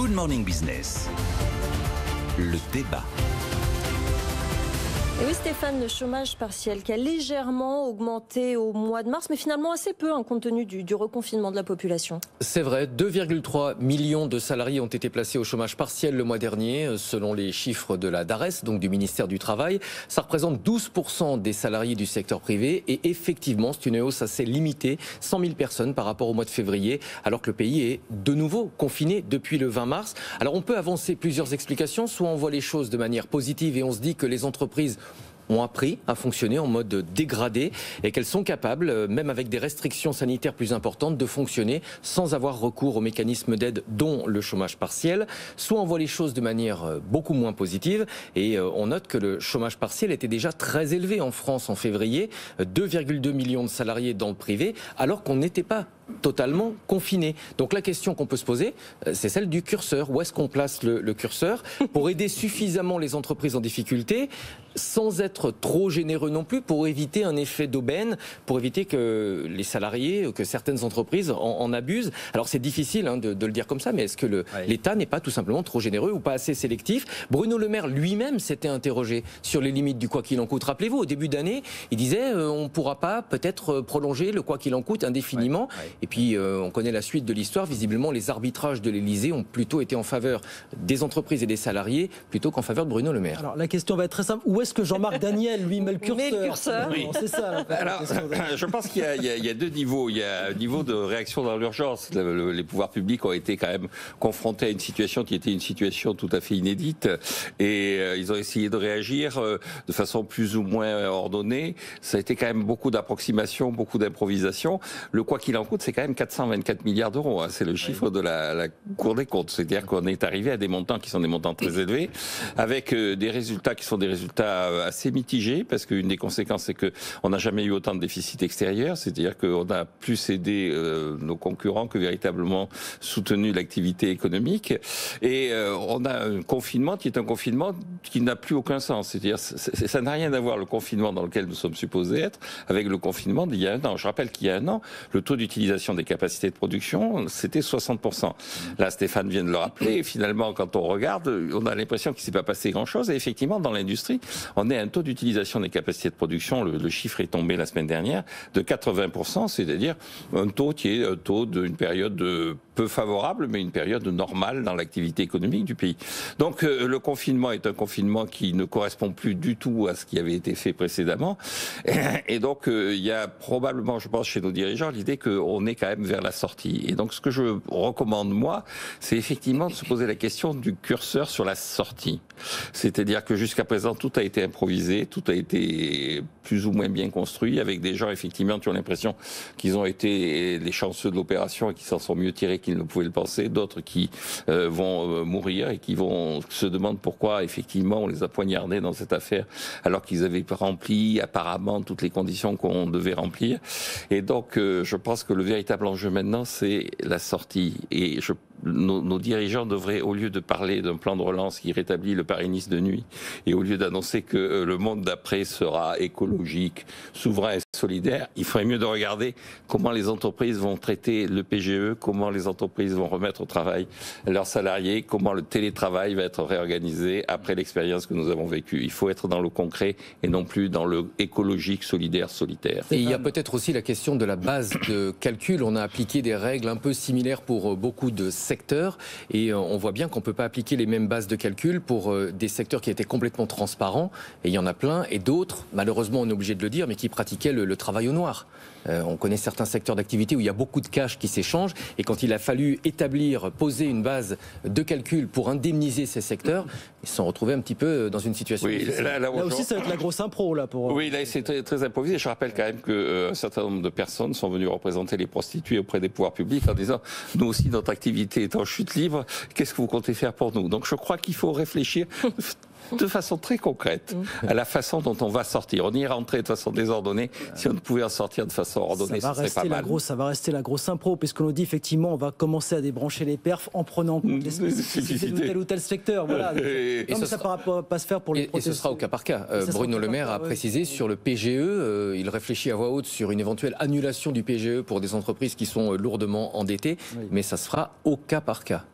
Good Morning Business. Le débat. Et oui Stéphane, le chômage partiel qui a légèrement augmenté au mois de mars, mais finalement assez peu compte tenu du reconfinement de la population. C'est vrai, 2,3 millions de salariés ont été placés au chômage partiel le mois dernier, selon les chiffres de la DARES, donc du ministère du Travail. Ça représente 12% des salariés du secteur privé et effectivement c'est une hausse assez limitée, 100 000 personnes par rapport au mois de février, alors que le pays est de nouveau confiné depuis le 20 mars. Alors on peut avancer plusieurs explications, soit on voit les choses de manière positive et on se dit que les entreprises ont appris à fonctionner en mode dégradé et qu'elles sont capables, même avec des restrictions sanitaires plus importantes, de fonctionner sans avoir recours aux mécanismes d'aide, dont le chômage partiel. Soit on voit les choses de manière beaucoup moins positive et on note que le chômage partiel était déjà très élevé en France en février, 2,2 millions de salariés dans le privé, alors qu'on n'était pas totalement confiné. Donc la question qu'on peut se poser, c'est celle du curseur. Où est-ce qu'on place le curseur pour aider suffisamment les entreprises en difficulté, sans être trop généreux non plus, pour éviter un effet d'aubaine, pour éviter que les salariés, que certaines entreprises en abusent. Alors c'est difficile de le dire comme ça, mais est-ce que l'État n'est pas tout simplement trop généreux ou pas assez sélectif? Bruno Le Maire lui-même s'était interrogé sur les limites du quoi qu'il en coûte. Rappelez-vous, au début d'année, il disait on ne pourra pas peut-être prolonger le quoi qu'il en coûte indéfiniment. Et puis on connaît la suite de l'histoire. Visiblement, les arbitrages de l'Élysée ont plutôt été en faveur des entreprises et des salariés plutôt qu'en faveur de Bruno Le Maire. Alors la question va être très simple. Où est-ce que Jean-Marc Daniel, lui, met le curseur? Oui. C'est ça. Alors, je pense qu'il y a deux niveaux. Il y a un niveau de réaction dans l'urgence. Les pouvoirs publics ont été quand même confrontés à une situation qui était une situation tout à fait inédite. Et ils ont essayé de réagir de façon plus ou moins ordonnée. Ça a été quand même beaucoup d'approximations, beaucoup d'improvisation. Le quoi qu'il en coûte, c'est quand même 424 milliards d'euros. C'est le chiffre de la Cour des comptes. C'est-à-dire qu'on est arrivé à des montants qui sont des montants très élevés, avec des résultats qui sont des résultats assez mitigés, parce qu'une des conséquences, c'est qu'on n'a jamais eu autant de déficit extérieur. C'est-à-dire qu'on a plus aidé nos concurrents que véritablement soutenu l'activité économique. Et on a un confinement qui est un confinement qui n'a plus aucun sens. C'est-à-dire ça n'a rien à voir, le confinement dans lequel nous sommes supposés être, avec le confinement d'il y a un an. Je rappelle qu'il y a un an, le taux d'utilisation des capacités de production, c'était 60%. Là, Stéphane vient de le rappeler. Finalement, quand on regarde, on a l'impression qu'il ne s'est pas passé grand-chose. Et effectivement, dans l'industrie, on est à un taux d'utilisation des capacités de production, le chiffre est tombé la semaine dernière, de 80%, c'est-à-dire un taux qui est un taux d'une période peu favorable, mais une période normale dans l'activité économique du pays. Donc, le confinement est un confinement qui ne correspond plus du tout à ce qui avait été fait précédemment. Et donc, il y a probablement, je pense, chez nos dirigeants, l'idée qu'on est quand même vers la sortie. Et donc, ce que je recommande, moi, c'est effectivement de se poser la question du curseur sur la sortie. C'est-à-dire que jusqu'à présent, tout a été improvisé, tout a été plus ou moins bien construit, avec des gens, effectivement, qui ont l'impression qu'ils ont été les chanceux de l'opération et qui s'en sont mieux tirés qu'ils ne pouvaient le penser, d'autres qui vont mourir et qui se demandent pourquoi, effectivement, on les a poignardés dans cette affaire, alors qu'ils avaient rempli, apparemment, toutes les conditions qu'on devait remplir. Et donc, je pense que le véritable enjeu maintenant, c'est la sortie. Et nos dirigeants devraient, au lieu de parler d'un plan de relance qui rétablit le Paris-Nice de nuit, et au lieu d'annoncer que le monde d'après sera écologique, souverain et solidaire, il ferait mieux de regarder comment les entreprises vont traiter le PGE, comment les entreprises vont remettre au travail leurs salariés, comment le télétravail va être réorganisé après l'expérience que nous avons vécue. Il faut être dans le concret et non plus dans le écologique, solidaire, solitaire. Et il y a peut-être aussi la question de la base de calcul. On a appliqué des règles un peu similaires pour beaucoup de secteurs et on voit bien qu'on ne peut pas appliquer les mêmes bases de calcul pour des secteurs qui étaient complètement transparents, et il y en a plein, et d'autres, malheureusement on est obligé de le dire, mais qui pratiquaient le travail au noir. On connaît certains secteurs d'activité où il y a beaucoup de cash qui s'échangent, et quand il a fallu poser une base de calcul pour indemniser ces secteurs, ils se sont retrouvés un petit peu dans une situation difficile. Là aussi, ça va être la grosse impro. Oui, là c'est très improvisé. Je rappelle quand même qu'un certain nombre de personnes sont venues représenter les prostituées auprès des pouvoirs publics en disant « Nous aussi, notre activité est en chute libre, qu'est-ce que vous comptez faire pour nous ?» Donc je crois qu'il faut réfléchir de façon très concrète à la façon dont on va sortir. On y est rentré de façon désordonnée. Si on ne pouvait en sortir de façon ordonnée, ce serait pas mal. Ça va rester la grosse impro, puisqu'on nous dit effectivement on va commencer à débrancher les perfs en prenant en compte les spécificités de tel ou tel secteur. Voilà. Et ça ne pourra pas se faire pour les protester. Et ce sera au cas par cas. Bruno Le Maire a précisé sur le PGE, il réfléchit à voix haute sur une éventuelle annulation du PGE pour des entreprises qui sont lourdement endettées, mais ça se fera au cas par cas.